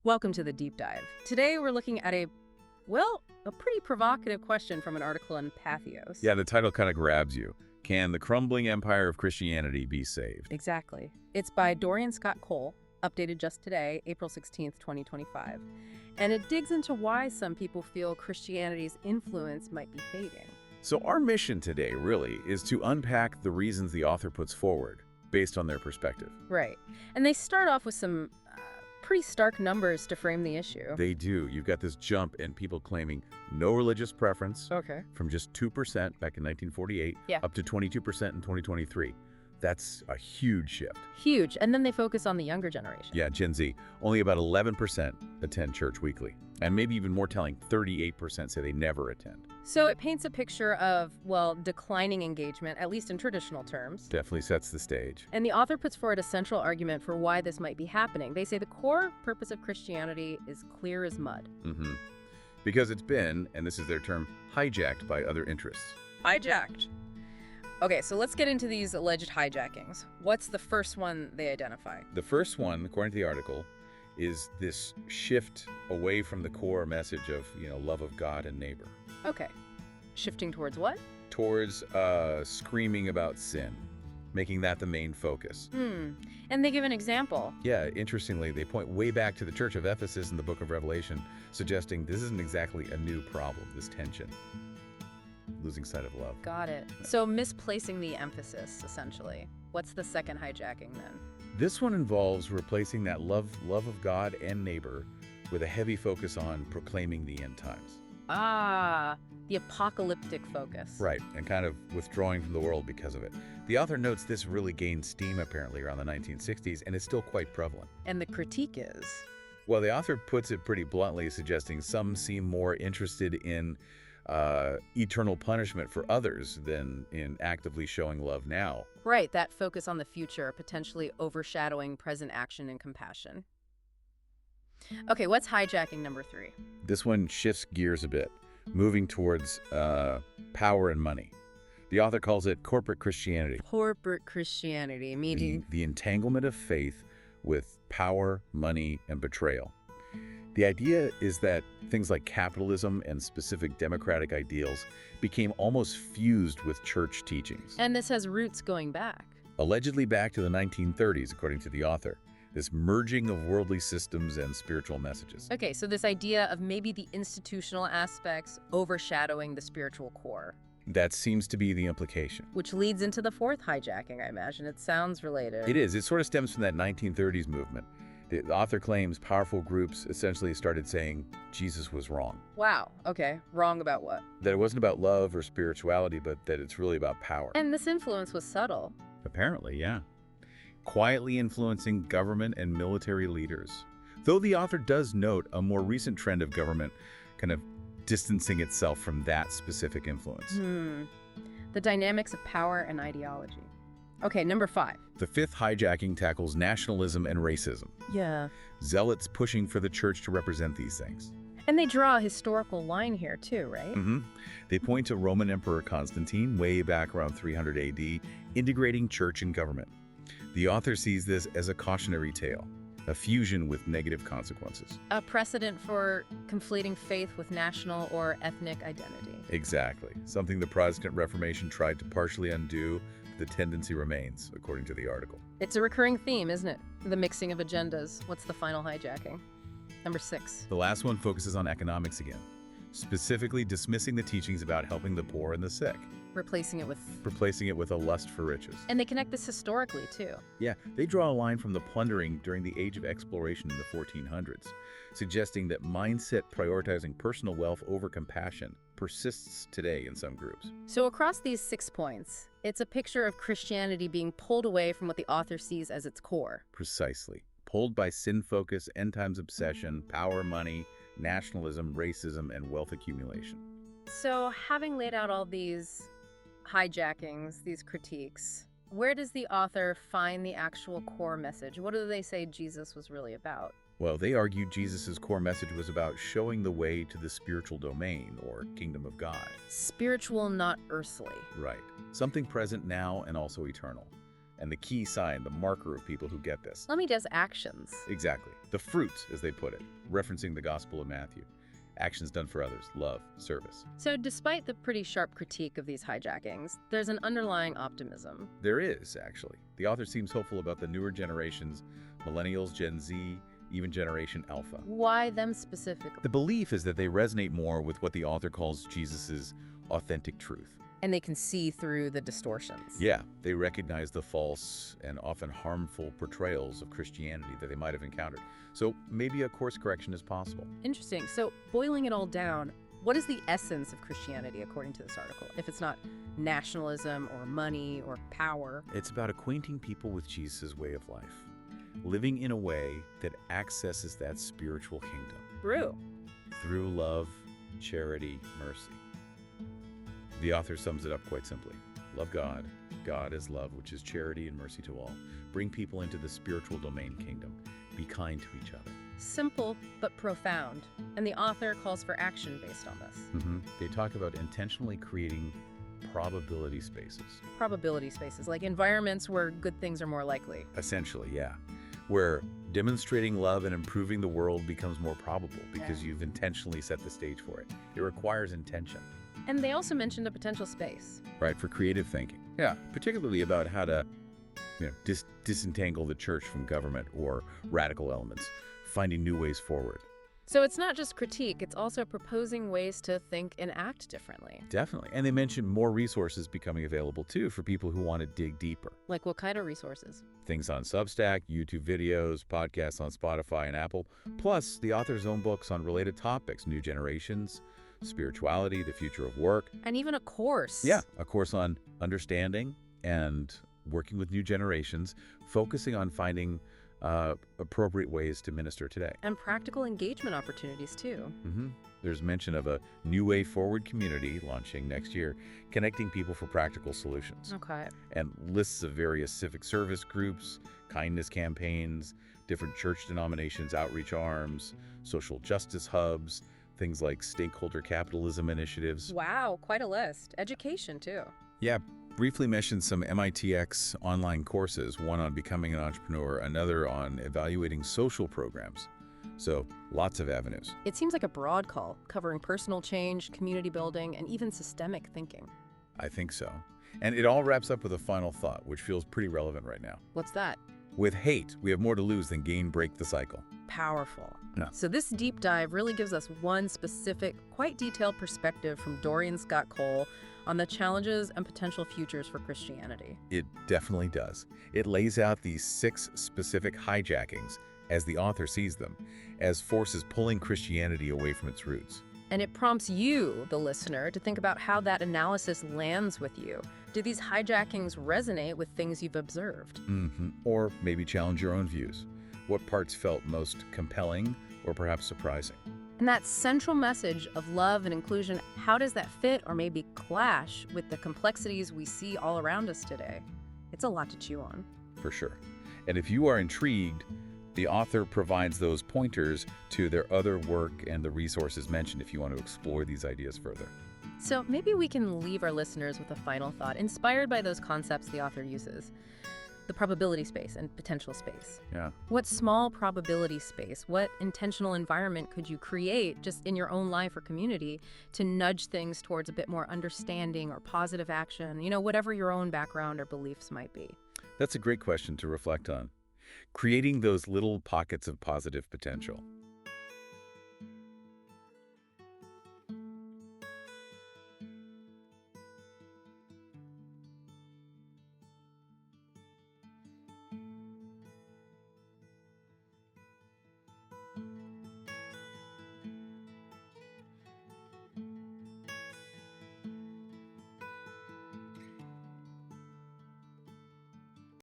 Welcome to the deep dive. Today we're looking at a pretty provocative question from an article on Pathos. Yeah, the title kind of grabs you. Can the crumbling empire of Christianity be saved? Exactly. It's by Dorian Scott Cole, updated just today, April 16th, 2025. And it digs into why some people feel Christianity's influence might be fading. So our mission today really is to unpack the reasons the author puts forward based on their perspective. Right. And they start off with some pretty stark numbers to frame the issue. They do. You've got this jump in people claiming no religious preference Okay. from just 2% back in 1948 up to 22% in 2023. That's a huge shift. Huge. And then they focus on the younger generation. Yeah, Gen Z. Only about 11% attend church weekly. And maybe even more telling, 38% say they never attend. So it paints a picture of, declining engagement, at least in traditional terms. Definitely sets the stage. And the author puts forward a central argument for why this might be happening. They say the core purpose of Christianity is clear as mud. Because it's been, and this is their term, hijacked by other interests. Hijacked. Okay, so let's get into these alleged hijackings. What's the first one they identify? The first one, according to the article, is this shift away from the core message of, love of God and neighbor. Okay. Shifting towards what? Towards screaming about sin, making that the main focus. And they give an example. Yeah, interestingly, they point way back to the Church of Ephesus in the book of Revelation, suggesting this isn't exactly a new problem, this tension. Losing sight of love. Got it. So misplacing the emphasis, essentially. What's the second hijacking then? This one involves replacing that love of God and neighbor with a heavy focus on proclaiming the end times. Ah, the apocalyptic focus. Right, and kind of withdrawing from the world because of it. The author notes this really gained steam apparently around the 1960s and is still quite prevalent. And the critique is? Well, the author puts it pretty bluntly, suggesting some seem more interested in eternal punishment for others than in actively showing love now. Right, that focus on the future, potentially overshadowing present action and compassion. Okay, what's hijacking number 3? This one shifts gears a bit, moving towards power and money. The author calls it corporate Christianity. Corporate Christianity, meaning? The entanglement of faith with power, money, and betrayal. The idea is that things like capitalism and specific democratic ideals became almost fused with church teachings. And this has roots going back. Allegedly back to the 1930s, according to the author. This merging of worldly systems and spiritual messages. Okay, so this idea of maybe the institutional aspects overshadowing the spiritual core. That seems to be the implication. Which leads into the fourth hijacking, I imagine. It sounds related. It is. It sort of stems from that 1930s movement. The author claims powerful groups essentially started saying Jesus was wrong. Wow. Okay. Wrong about what? That it wasn't about love or spirituality, but that it's really about power. And this influence was subtle. Apparently, yeah. Quietly influencing government and military leaders. Though the author does note a more recent trend of government kind of distancing itself from that specific influence. The dynamics of power and ideology. Okay, number 5. The fifth hijacking tackles nationalism and racism. Yeah. Zealots pushing for the church to represent these things. And they draw a historical line here too, right? They point to Roman Emperor Constantine way back around 300 AD, integrating church and government. The author sees this as a cautionary tale, a fusion with negative consequences. A precedent for conflating faith with national or ethnic identity. Exactly. Something the Protestant Reformation tried to partially undo. The tendency remains, according to the article. It's a recurring theme, isn't it? The mixing of agendas. What's the final hijacking? Number 6. The last one focuses on economics again, specifically dismissing the teachings about helping the poor and the sick. Replacing it with a lust for riches. And they connect this historically, too. Yeah, they draw a line from the plundering during the age of exploration in the 1400s, suggesting that mindset prioritizing personal wealth over compassion persists today in some groups. So across these 6 points, it's a picture of Christianity being pulled away from what the author sees as its core. Precisely. Pulled by sin focus, end times obsession, power, money, nationalism, racism, and wealth accumulation. So having laid out all these hijackings, these critiques, where does the author find the actual core message? What do they say Jesus was really about? Well, they argued Jesus' core message was about showing the way to the spiritual domain, or kingdom of God. Spiritual, not earthly. Right. Something present now and also eternal. and the key sign, the marker of people who get this. Let me guess, actions. Exactly. The fruits, as they put it, referencing the Gospel of Matthew. Actions done for others, love, service. So despite the pretty sharp critique of these hijackings, there's an underlying optimism. There is, actually. The author seems hopeful about the newer generations, millennials, Gen Z, even Generation Alpha. Why them specifically? The belief is that they resonate more with what the author calls Jesus's authentic truth. And they can see through the distortions. Yeah, they recognize the false and often harmful portrayals of Christianity that they might have encountered. So maybe a course correction is possible. Interesting. So boiling it all down, what is the essence of Christianity according to this article? If it's not nationalism or money or power. It's about acquainting people with Jesus' way of life, living in a way that accesses that spiritual kingdom. Through love, charity, mercy. The author sums it up quite simply. Love God. God is love, which is charity and mercy to all. Bring people into the spiritual domain kingdom. Be kind to each other. Simple, but profound. And the author calls for action based on this. They talk about intentionally creating probability spaces. Probability spaces, like environments where good things are more likely. Essentially, yeah. Where demonstrating love and improving the world becomes more probable because you've intentionally set the stage for it. It requires intention. And they also mentioned a potential space. Right, for creative thinking. Yeah, particularly about how to disentangle the church from government or radical elements, finding new ways forward. So it's not just critique, it's also proposing ways to think and act differently. Definitely. And they mentioned more resources becoming available, too, for people who want to dig deeper. Like what kind of resources? Things on Substack, YouTube videos, podcasts on Spotify and Apple, plus the author's own books on related topics, new generations, spirituality, the future of work. And even a course. Yeah, a course on understanding and working with new generations, focusing on finding appropriate ways to minister today. And practical engagement opportunities, too. There's mention of a New Way Forward community launching next year, connecting people for practical solutions. Okay. And lists of various civic service groups, kindness campaigns, different church denominations, outreach arms, social justice hubs, things like stakeholder capitalism initiatives. Wow, quite a list. Education, too. Yeah, briefly mentioned some MITx online courses, one on becoming an entrepreneur, another on evaluating social programs. So lots of avenues. It seems like a broad call, covering personal change, community building, and even systemic thinking. I think so. And it all wraps up with a final thought, which feels pretty relevant right now. What's that? With hate, we have more to lose than gain, break the cycle. Powerful. Yeah. So this deep dive really gives us one specific, quite detailed perspective from Dorian Scott Cole on the challenges and potential futures for Christianity. It definitely does. It lays out these 6 specific hijackings, as the author sees them, as forces pulling Christianity away from its roots. And it prompts you, the listener, to think about how that analysis lands with you. Do these hijackings resonate with things you've observed? Or maybe challenge your own views. What parts felt most compelling or perhaps surprising? And that central message of love and inclusion, how does that fit or maybe clash with the complexities we see all around us today? It's a lot to chew on. For sure. And if you are intrigued, the author provides those pointers to their other work and the resources mentioned if you want to explore these ideas further. So maybe we can leave our listeners with a final thought, inspired by those concepts the author uses. The probability space and potential space. Yeah. What small probability space, what intentional environment could you create just in your own life or community to nudge things towards a bit more understanding or positive action, whatever your own background or beliefs might be? That's a great question to reflect on. Creating those little pockets of positive potential.